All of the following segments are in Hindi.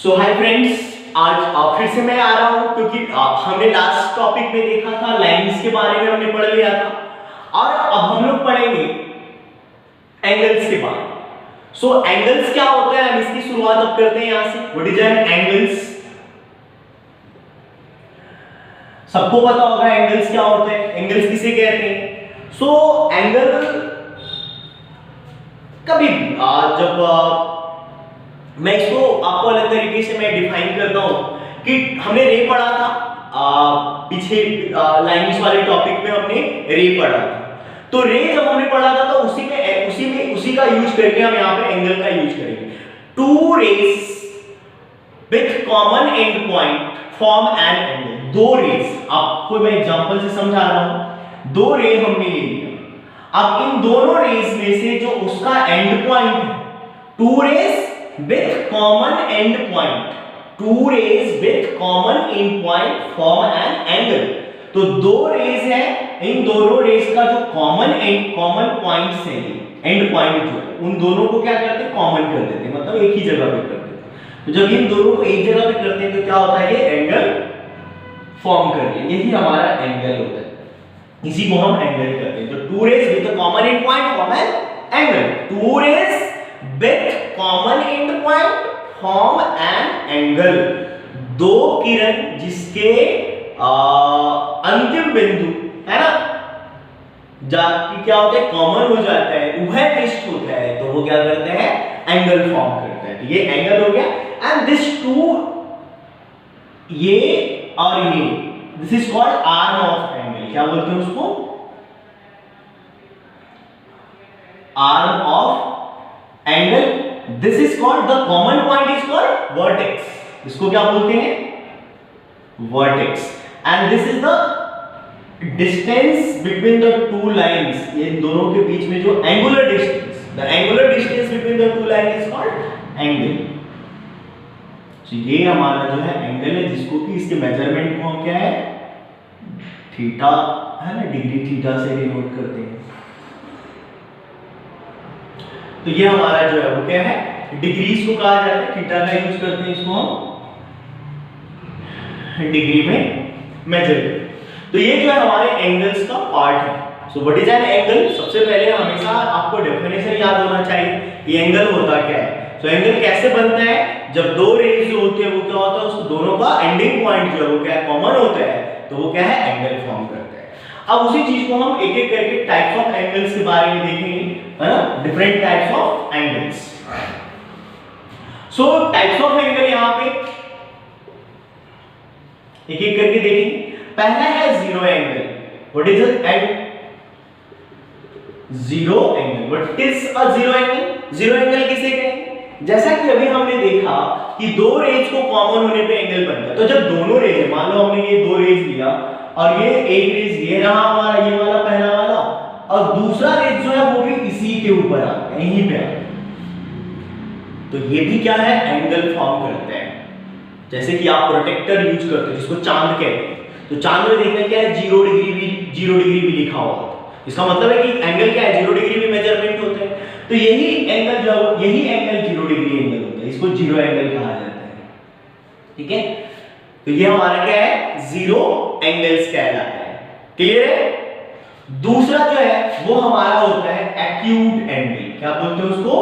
सो हाय फ्रेंड्स, आज फिर से मैं आ रहा हूं क्योंकि हमने लास्ट टॉपिक में देखा था लाइंस के बारे में, हमने पढ़ लिया था और अब हम लोग पढ़ेंगे एंगल्स के बारे में। सो एंगल्स क्या होता है, हम इसकी शुरुआत अब करते हैं यहां से। What is an angles? सबको पता होगा एंगल्स क्या होते हैं, एंगल्स किसे कहते हैं। सो एंगल कभी जब मैं इसको आपको अलग तरीके से मैं डिफाइन करता हूं कि हमने रे पढ़ा था पीछे लाइंस वाले टॉपिक में हमने रे पढ़ा था। तो रे जब हमने पढ़ा था तो उसी का यूज करके हम यहां पे एंगल का यूज करेंगे। Two rays with common end point form an angle. दो रेज, आपको मैं एग्जांपल से समझा रहा हूं। दो रे हमने ले लिया, अब इन दोनों रेज में से जो उसका एंड पॉइंट है, two rays with common end point, two rays with common end point form an angle। तो दो रेज है, इन दोनों रेज का जो कॉमन पॉइंट्स है, एंड पॉइंट जो है, उन दोनों को क्या करते हैं, कॉमन कर देते हैं, मतलब एक ही जगह पे कर देते हैं। तो जब इन दोनों को एक जगह पे करते हैं तो क्या होता है, ये एंगल फॉर्म कर रही है, यही हमारा एंगल होता है, इसी को हम एंगल कहते हैं। तो two rays with common end point form an angle. Two rays with common end point form an angle। दो किरण जिसके अंतिम बिंदु है ना, जाके क्या होता है, कॉमन हो जाता है, उभयनिष्ठ होता है, तो वो क्या करते हैं, एंगल फॉर्म करते हैं। तो ये एंगल हो गया। एंड दिस टू, ये और ये, this is called arm of angle. क्या बोलते हैं उसको, arm of angle. This is called, the common point is called vertex. इसको क्या बोलते हैं, vertex. And this is the distance between the two lines. ये दोनों के बीच में जो angular distance, the angular distance between the two line is called angle. तो ये हमारा जो है एंगल है, जिसको कि इसके मेजरमेंट को हम क्या है, थीटा है ना, डिग्री थीटा से डिनोट करते हैं। तो ये हमारा जो है वो क्या है, डिग्रीज को कहा जाता है, थीटा का यूज करते हैं, इसको हम डिग्री में मेजर करते हैं। तो ये जो है हमारे एंगल्स का पार्ट है। So what is an angle? सबसे पहले हमेशा आपको डेफिनेशन याद होना चाहिए, ये एंगल होता क्या है। तो एंगल कैसे बनता है, जब दो रेज जो होते हैं वो क्या होता है, उस दोनों का एंडिंग पॉइंट जो है वो क्या है, कॉमन होता है, तो वो क्या है, एंगल फॉर्म करता है। अब उसी चीज को हम एक एक करके टाइप्स ऑफ एंगल्स के बारे में देखेंगे, है ना, different types of angles. So types of angle यहां पे एक एक करके देखेंगे। पहला है zero angle. What is zero angle? What is a zero angle? Zero angle किसे कहते हैं? जैसा कि अभी हमने देखा कि दो रेज को कॉमन होने पे एंगल बनता है। तो जब दोनों रेज, मान लो हमने ये दो रेज लिया और ये एक रेज ये रहा हमारा, ये वाला पहला वाला, और दूसरा रेज जो है वो भी इसी के ऊपर आ गया, यहीं पे आ गया, तो ये भी क्या है, एंगल फॉर्म करते हैं। जैसे कि आप प्रोटेक्टर यूज करते हो, जिसको चांद कहते हैं, तो चांद में देखना क्या है, 0 डिग्री भी लिखा हुआ है। इसका मतलब है कि एंगल क्या है, 0 डिग्री भी मेजरमेंट होते हैं। तो यही एंगल 0 डिग्री एंगल होता है, इसको जीरो एंगल कहा जाता है। ठीक है, तो ये हमारा क्या है, जीरो एंगल्स कहलाता है। क्लियर है? दूसरा जो है वो हमारा होता है एक्यूट एंगल। क्या बोलते हैं उसको,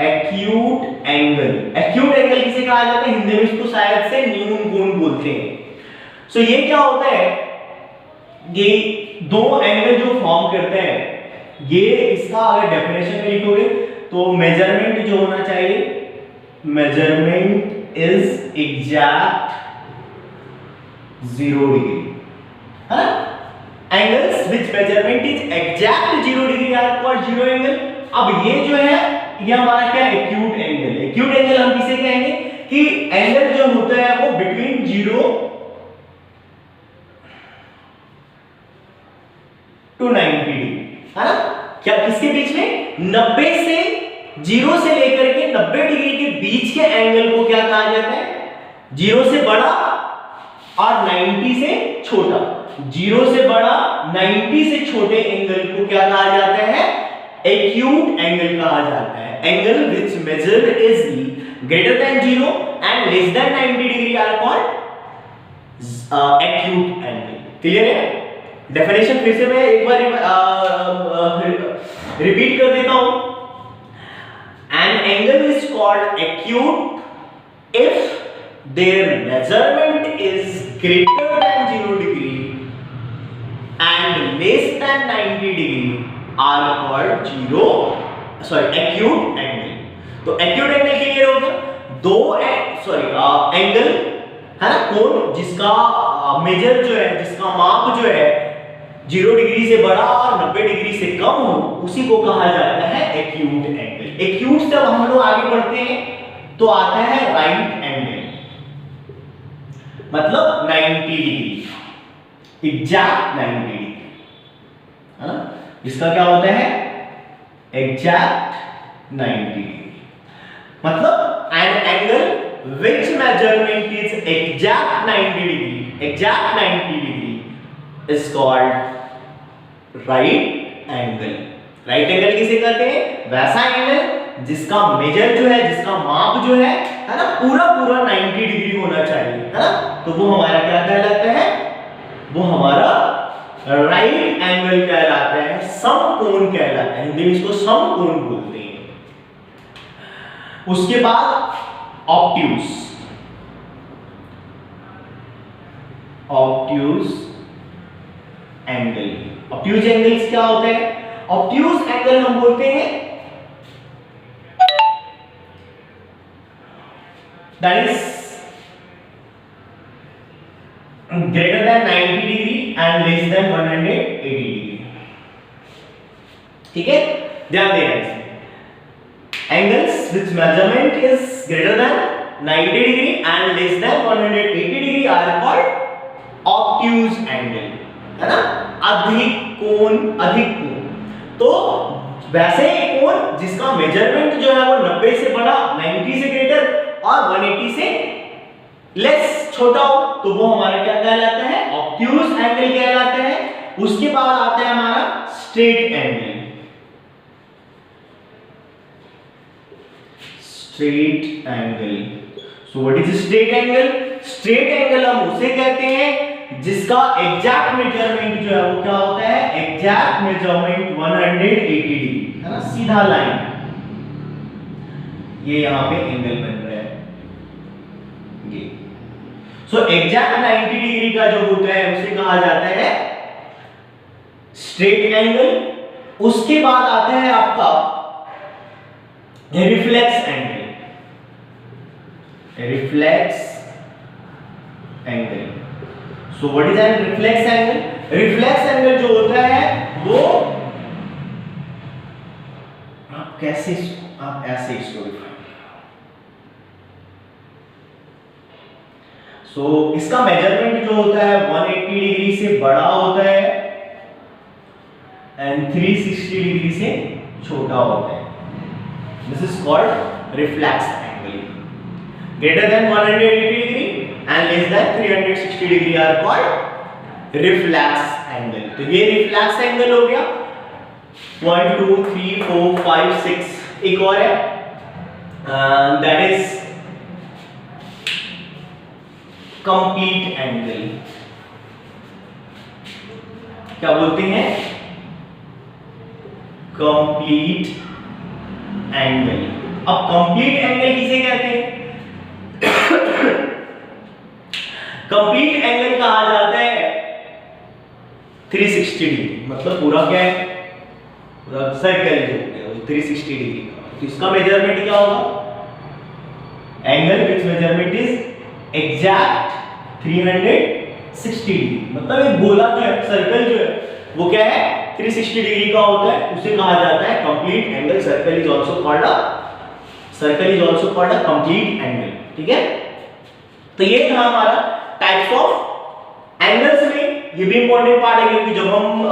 एक्यूट एंगल। एक्यूट एंगल किसे कहा जाता है, हिंदी में इसको शायद से न्यून कोण बोलते हैं। सो ये क्या होता है, ये दो एंगल जो फॉर्म करते हैं, ये इसका अगर डेफिनेशन में लिखोगे तो मेजरमेंट जो होना चाहिए, मेजरमेंट इज एग्जैक्ट 0 डिग्री, है ना। Angles which measurement is exact 0 degree are called zero angle. अब ये जो है, ये हमारा क्या, एक्यूट एंगल है। एक्यूट एंगल हम किसे कहेंगे, कि एंगल जो होता है वो बिटवीन 0 टू 90 डिग्री, है ना। क्या, किसके बीच में, 90 से 0 से लेकर के 90 डिग्री के बीच के एंगल को क्या कहा जाता है, 0 से बड़ा और 90 से छोटा। 0 से बड़ा 90 से छोटे एंगल को क्या कहा जाता है, एक्यूट एंगल कहा जाता है। Angle which measure is greater than 0 and less than 90 degree are called acute angle. Clear है? डेफिनेशन फिर से मैं एक बार रिपीट कर देता हूं. An angle is called acute if their measurement is greater than 0 degree and less than 90 degree are called acute angle. तो acute angle क्लियर हो गया. दो एंगल है ना, कोण जिसका मेजर जो है, जिसका माप जो है 0 डिग्री से बड़ा और 90 डिग्री से कम हो, उसी को कहा जाता है एक्यूट एंगल. एक्यूट से हम लोग आगे बढ़ते हैं तो आता है राइट एंगल, मतलब 90 डिग्री, एग्जैक्ट 90 डिग्री है ना. इसका क्या होता है? Exact 90 degree. मतलब an angle which measurement is exact 90 degree is called right angle. Right angle किसे कहते हैं? वैसा एंगल जिसका मेजर जो है, जिसका माप जो है ना, पूरा 90 डिग्री होना चाहिए, है ना. तो वो हमारा क्या कहलाता है? वो हमारा राइट एंगल कहलाता है, समकोण कहलाता है. हिंदी में इसको समकोण बोलते हैं. उसके बाद ऑब्ट्यूज एंगल. ऑब्ट्यूज एंगल्स क्या होते हैं? ऑब्ट्यूज एंगल हम बोलते हैं that is greater then 90 degree and less than 180 degree. ठीक है, ध्यान देना इसमें. Angles which measurement is greater than 90 degree and less than 180 degree are called obtuse angle, है ना. अधिक कोण. तो वैसे कोण जिसका मेजरमेंट जो है वो 90 से बड़ा, 90 से ग्रेटर और 180 से लेस, छोटा हो, तो वो हमारा क्या कहलाता है? obtuse angle कहलाता है. उसके बाद आता है हमारा straight angle. Straight angle. So what is a straight angle? Straight angle हम उसे कहते हैं जिसका एग्जैक्ट मेजरमेंट जो है वो क्या होता है? एग्जैक्ट मेजरमेंट 180 डिग्री, है ना, सीधा लाइन. ये यहां पे एंगल बन रहा है ये. सो एग्जैक्ट 90 डिग्री का जो होता है उसे कहा जाता है स्ट्रेट एंगल. उसके बाद आता है आपका reflex angle. So what is an reflex angle? Reflex angle जो होता है वो आप ऐसे इसको डिफाइन. So इसका मेजरमेंट जो होता है 180 डिग्री से बड़ा होता है एंड 360 डिग्री से छोटा होता है. This is called reflex angle. Greater than 180 degree and less than 360 degree are called reflex angle. तो ये reflex angle हो गया. 1 2 3 4 5 6 एक और है, that is complete angle. क्या बोलते हैं? complete angle. अब complete angle किसे कहते हैं? कंप्लीट एंगल कहा जाता है 360 डिग्री, मतलब पूरा क्या है? पूरा सर्कल जो है वो 360 डिग्री का. तो इसका मेजरमेंट क्या होगा? Angle which measurement is exact 360 degree. मतलब एक गोला जो है, सर्कल जो है वो क्या है? 360 डिग्री का होता है. उसे कहा जाता है complete angle. Circle is also called a complete angle. ठीक है, तो ये था हमारा टाइप्स ऑफ एंगल्स में. ये भी इंपॉर्टेंट पार्ट है क्योंकि जब हम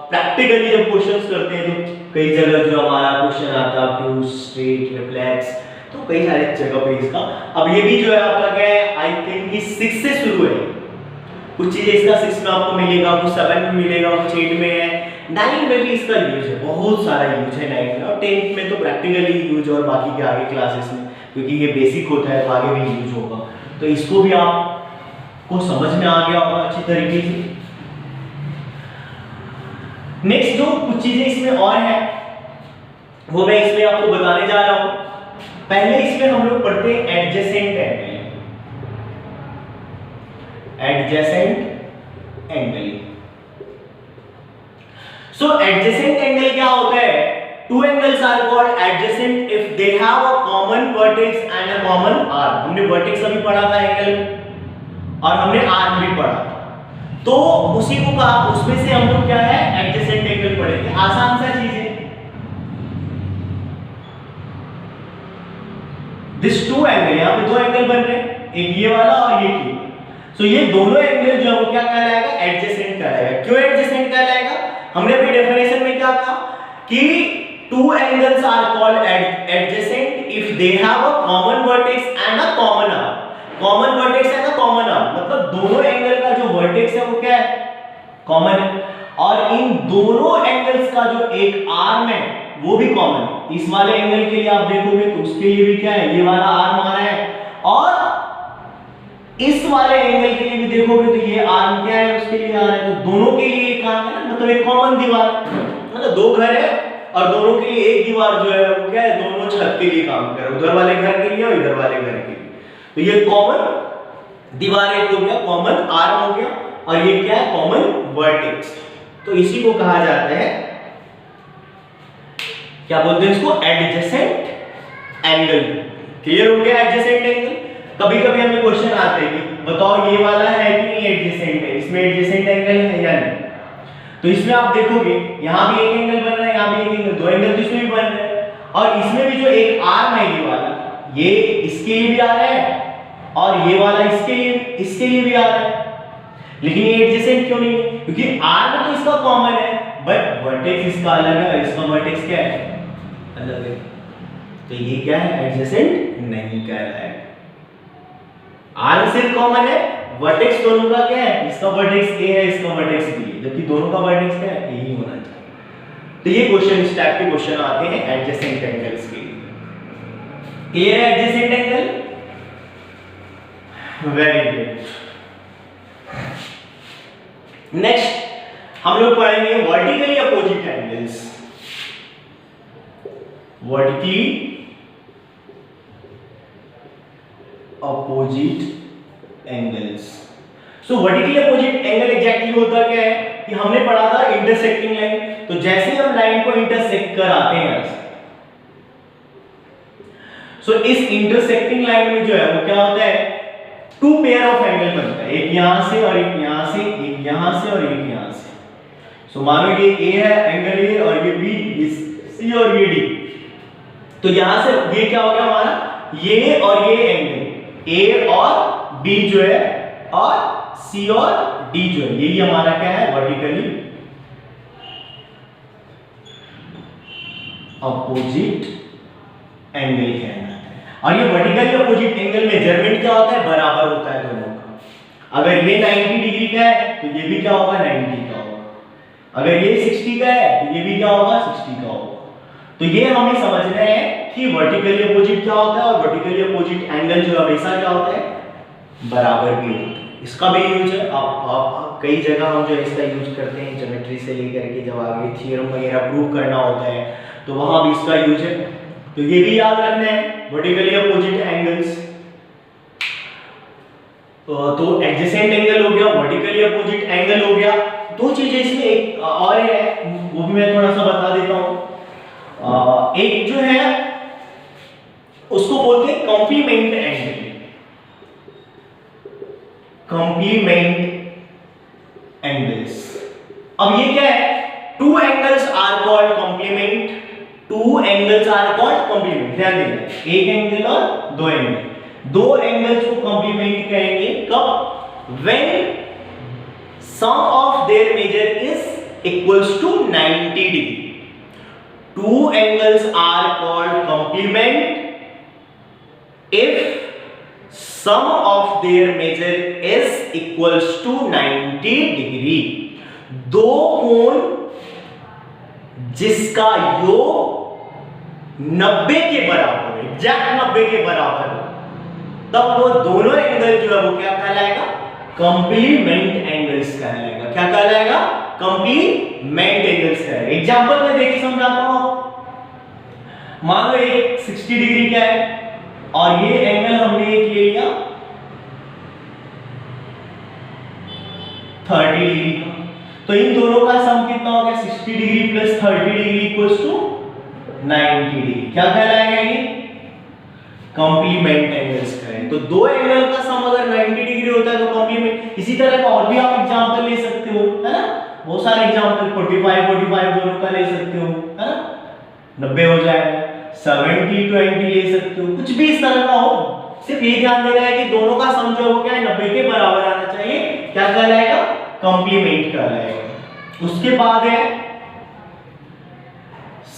प्रैक्टिकली जब क्वेश्चंस करते हैं तो कई जगह जो हमारा क्वेश्चन आता है ऑब्ट्यूज, स्ट्रेट, रिफ्लेक्स, तो कई सारे जगह पे इसका. अब ये भी जो है आपका क्या है? आई थिंक कि 6 से शुरू है. कुछ चीजें इसका 6 में आपको मिलेगा, कुछ 7 में मिलेगा, कुछ 8 में है, 9 में भी इसका यूज है, बहुत सारा यूज है 9 में, और 10th में तो प्रैक्टिकली यूज और बाकी के आगे क्लासेस में, क्योंकि ये बेसिक होता है तो आगे भी यूज होगा। तो इसको भी आपको समझ में आ गया होगा अच्छी तरीके से। नेक्स्ट जो कुछ चीजें इसमें और है वो मैं इसमें आपको बताने जा रहा हूं। पहले इसमें हम लोग पढ़ते हैं adjacent angle. Adjacent angle, so adjacent angle क्या होता है? Two angles are called adjacent if they have a common vertex and a common arm. हमने वर्टेक्स अभी पढ़ा था एंगल में, और हमने आर्म भी पढ़ा था, तो उसी को कहा, उसमें से हम लोग क्या है एडजेसेंट एंगल पढ़ेंगे। आसान सा चीज है, दिस टू एंगल, यहां पे दो एंगल बन रहे हैं, एक ये वाला और ये। सो ये दोनों एंगल जो है वो क्या कहलाएगा? एडजेसेंट कहलाएगा। क्यों एडजेसेंट कहलाएगा? हमने अभी डेफिनेशन में क्या कहा कि two angles are called adjacent if they have a common vertex and a common arm. Common vertex and a common arm मतलब दोनों एंगल का जो वर्टेक्स है वो क्या है? कॉमन है, और इन दोनों एंगल्स का जो एक आर्म है वो भी कॉमन है। इस वाले एंगल के लिए आप देखोगे तो उसके लिए भी क्या है? ये वाला आर्म आ रहा है, और इस वाले एंगल के लिए भी देखोगे तो ये आर्म क्या है? उसके लिए आ रहा है। तो दोनों के लिए एक आर्म है ना, मतलब एक कॉमन दीवार, मतलब दो घर है और दोनों के लिए एक दीवार जो है वो क्या है? दोनों छत के लिए काम कर रहा है, उधर वाले घर के लिए और इधर वाले घर के लिए। तो ये कॉमन दीवार एक हो गया, कॉमन आर्म हो गया, और ये क्या है? Common vertex. तो इसी को कहा जाता है, क्या बोलते हैं इसको? Adjacent angle. क्लियर हो गया एडजेसेंट एंगल? कभी कभी हमें क्वेश्चन आते हैं कि बताओ ये वाला है कि नहीं एडजेसेंट है, इसमें एडजेसेंट एंगल है या नहीं? तो इसमें आप देखोगे यहां भी एक एंगल बन रहा है, यहां भी एक एंगल, दो एंगल तो इसमें भी बन रहे हैं, और इसमें भी जो एक आर्म है ये वाला, ये इसके लिए भी आ रहा है और ये वाला इसके लिए भी आ रहा है, लेकिन ये एडजेसेंट क्यों नहीं है? क्योंकि आर्म तो इसका कॉमन है बट वर्टेक्स इसका अलग है, और इसका वर्टेक्स क्या है? अलग है। तो ये क्या है? एडजेसेंट नहीं कह रहा है। आर्म सिर्फ कॉमन है, वर्टेक्स दोनों का क्या है? इसका वर्टेक्स ए है, इसका वर्टेक्स बी है, जबकि दोनों का वर्टेक्स क्या है? ए ही होना चाहिए। तो ये क्वेश्चन, इस टाइप के क्वेश्चन आते हैं एडजेसेंट एंगल्स के लिए। क्लियर है adjacent angle? Very good. Next हम लोग पढ़ेंगे vertically opposite angles. Vertically opposite angles. So vertically opposite angle exactly होता क्या है कि हमने पढ़ा था इंटरसेक्टिंग लाइन। तो जैसे हम लाइन को इंटरसेक्ट कराते हैं, सो इस इंटरसेक्टिंग लाइन में जो है वो क्या होता है? टू पेयर ऑफ एंगल बनता है, एक यहां से और एक यहां से, एक यहां से और एक यहां से। सो मानो ये ए है एंगल ए, और ये बी, ये सी और ये डी। तो यहां से ये क्या हो गया हमारा? ये और ये एंगल ए और बी जो है, और सी और डी जो है, यही हमारा क्या है? वर्टिकली अपोजिट एंगल कहलाता है। और ये वर्टिकली अपोजिट एंगल मेजरमेंट क्या होता है? बराबर होता है दोनों का। अगर ये 90 डिग्री का है तो ये भी क्या होगा? 90 का होगा। अगर ये 60 का है तो ये भी क्या होगा? 60 का होगा। तो ये हमें समझना है कि वर्टिकली अपोजिट क्या होता है, और वर्टिकली अपोजिट एंगल जो हमेशा क्या होता है? बराबर भी होता है। इसका भी यूज है, आप कई जगह हम जो इसका यूज करते हैं ज्योमेट्री से लेकर के, जब आगे थ्योरम वगैरह प्रूव करना होता है तो वहां भी इसका यूज है। तो ये भी याद रखना है, वर्टिकली अपोजिट एंगल्स। तो एडजेसेंट एंगल हो गया, वर्टिकली अपोजिट एंगल हो गया। दो चीजें इसमें एक और है, वो भी मैं थोड़ा सा बता देता हूं। एक जो है उसको बोलते हैं कॉम्प्लीमेंट एंगल। कॉम्प्लीमेंट एंगल्स, अब ये क्या है? Two angles are called complement. Two angles are called complement. ध्यान देना, एक एंगल और दो एंगल, दो एंगल्स को कॉम्प्लीमेंट करेंगे कब? When sum of their measure is equals to 90 degree. Two angles are called complement if sum of their measure is equals to 90 degree। दो कोण जिसका योग 90 के बराबर है, एग्जैक्ट 90 के बराबर है, तब वो दोनों एंगल जो है वो क्या कहलाएगा? कंप्लीमेंट एंगल्स कहलाएगा। क्या कहलाएगा? कंप्लीमेंट एंगल्स कहलाएगा। एग्जांपल में देखिए समझाता हूं। मान लो एक 60 डिग्री का है और ये एंगल हमने एक ले लिया 30 डिग्री का, तो इन दोनों का सम कितना हो गया? 60 degree plus 30 degree equals to 90 degree. क्या कहलाएगा ये? कॉम्प्लीमेंट एंगल्स करें तो दो एंगल का सम अगर 90 डिग्री होता है तो कॉम्प्लीमेंट। इसी तरह का और भी आप एग्जांपल ले सकते हो, है ना? बहुत सारे एग्जांपल 45 दोनों का ले सकते हो, है ना? 90 हो जाएगा। 70-20 ले सकते हो, कुछ भी इस तरह का हो। सिर्फ ये ध्यान देना है कि दोनों का सम जो है क्या है? 90 के बराबर आना चाहिए। क्या कहलाएगा? कॉम्प्लीमेंट कहलाएगा। उसके बाद है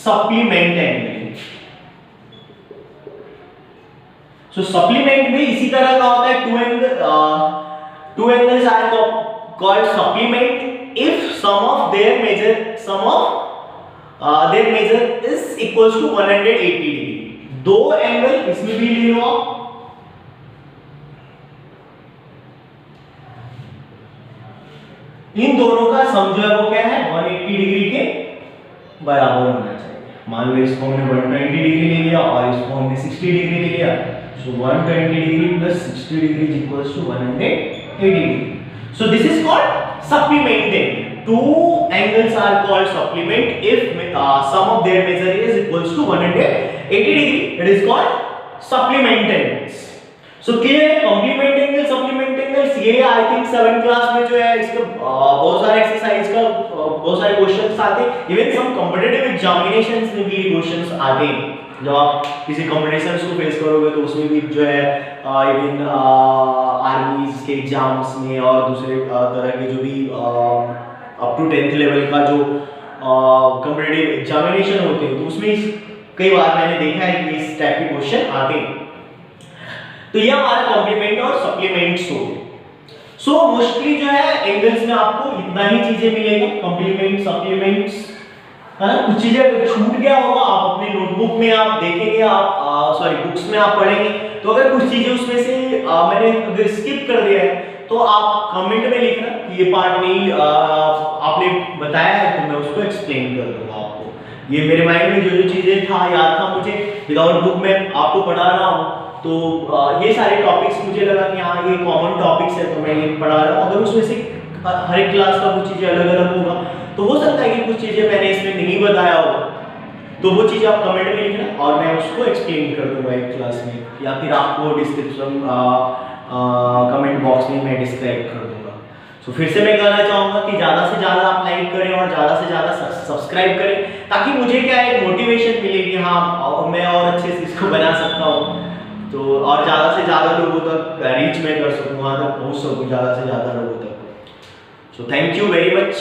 सप्लीमेंट एंगल। सो सप्लीमेंट में इसी तरह का होता है, two angles are called supplement if sum of their measure is equals to 180 degree. दो एंगल इसमें भी ले लो आप, इन दोनों का सम जो है वो क्या है? 180 डिग्री के बराबर होना चाहिए। मान लो इसको हमने 120 डिग्री ले लिया और इसको हमने 60 डिग्री ले लिया, so 120 degree plus 60 degree is equals to 180 degree. So this is called supplementing. Two angles are called supplement if sum of their measure is equals to 180 degree. It is called supplement angles. So clear है? complement angle, supplement angles ये I think 7th क्लास में जो है इसका बहुत सारे एक्सरसाइज का बहुत सारे क्वेश्चंस आते हैं। इवन सम कॉम्पिटिटिव एग्जामिनेशंस में भी क्वेश्चंस आते हैं। जब आप किसी कॉम्पिटिशन्स को फेस करोगे तो उसमें भी जो है इवन आर्मीज के एग्जाम्स में और दूसरे तरह के जो भी अप टू 10th लेवल का जो कॉम्पिटिटिव एग्जामिनेशन होते हैं तो उसमें कई बार मैंने देखा है कि इस टाइप के क्वेश्चन आते हैं। तो ये हमारा कॉम्प्लीमेंट और सप्लीमेंट्स हो गए। सो मोस्टली जो है एंगल्स में आपको इतना ही चीजें मिलेगा, कॉम्प्लीमेंट, सप्लीमेंट्स, है ना? कुछ चीजें छूट गया होगा, आप अपने नोटबुक में आप देखेंगे, आप सॉरी बुक्स में आप पढ़ेंगे, तो अगर कुछ चीजें उसमें से मैंने अगर स्किप कर दिया है तो आप कमेंट में लिखना कि ये पार्ट नहीं आपने बताया है, तो मैं उसको एक्सप्लेन कर दूंगा आपको। ये मेरे माइंड में जो चीजें था याद था मुझे, विदाउट बुक में आपको पढ़ा रहा हूँ, तो ये सारे टॉपिक्स मुझे लगा कि हाँ ये कॉमन टॉपिक्स है तो मैं ये पढ़ा रहा हूँ। अगर उसमें से हर एक क्लास का कुछ चीजें अलग अलग होगा तो हो सकता है कि कुछ चीजें मैंने इसमें नहीं बताया होगा, तो वो चीजें आप कमेंट में लिखना और मैं उसको एक्सप्लेन कर दूंगा एक क्लास में, या फिर आपको डिस्क्रिप्शन कमेंट बॉक्स में मैं डिस्क्राइब कर दूंगा। सो फिर से मैं कहना चाहूँगा कि ज़्यादा से ज़्यादा आप लाइक करें और ज़्यादा से ज़्यादा सब्सक्राइब करें, ताकि मुझे क्या एक मोटिवेशन मिले कि हाँ मैं और अच्छे से इसको बना सकता हूँ, तो और ज़्यादा से ज़्यादा लोगों तक रीच मैं कर सकूँ, वहाँ तक पहुँच सकूँ ज़्यादा से ज़्यादा लोगों तक। So thank you very much.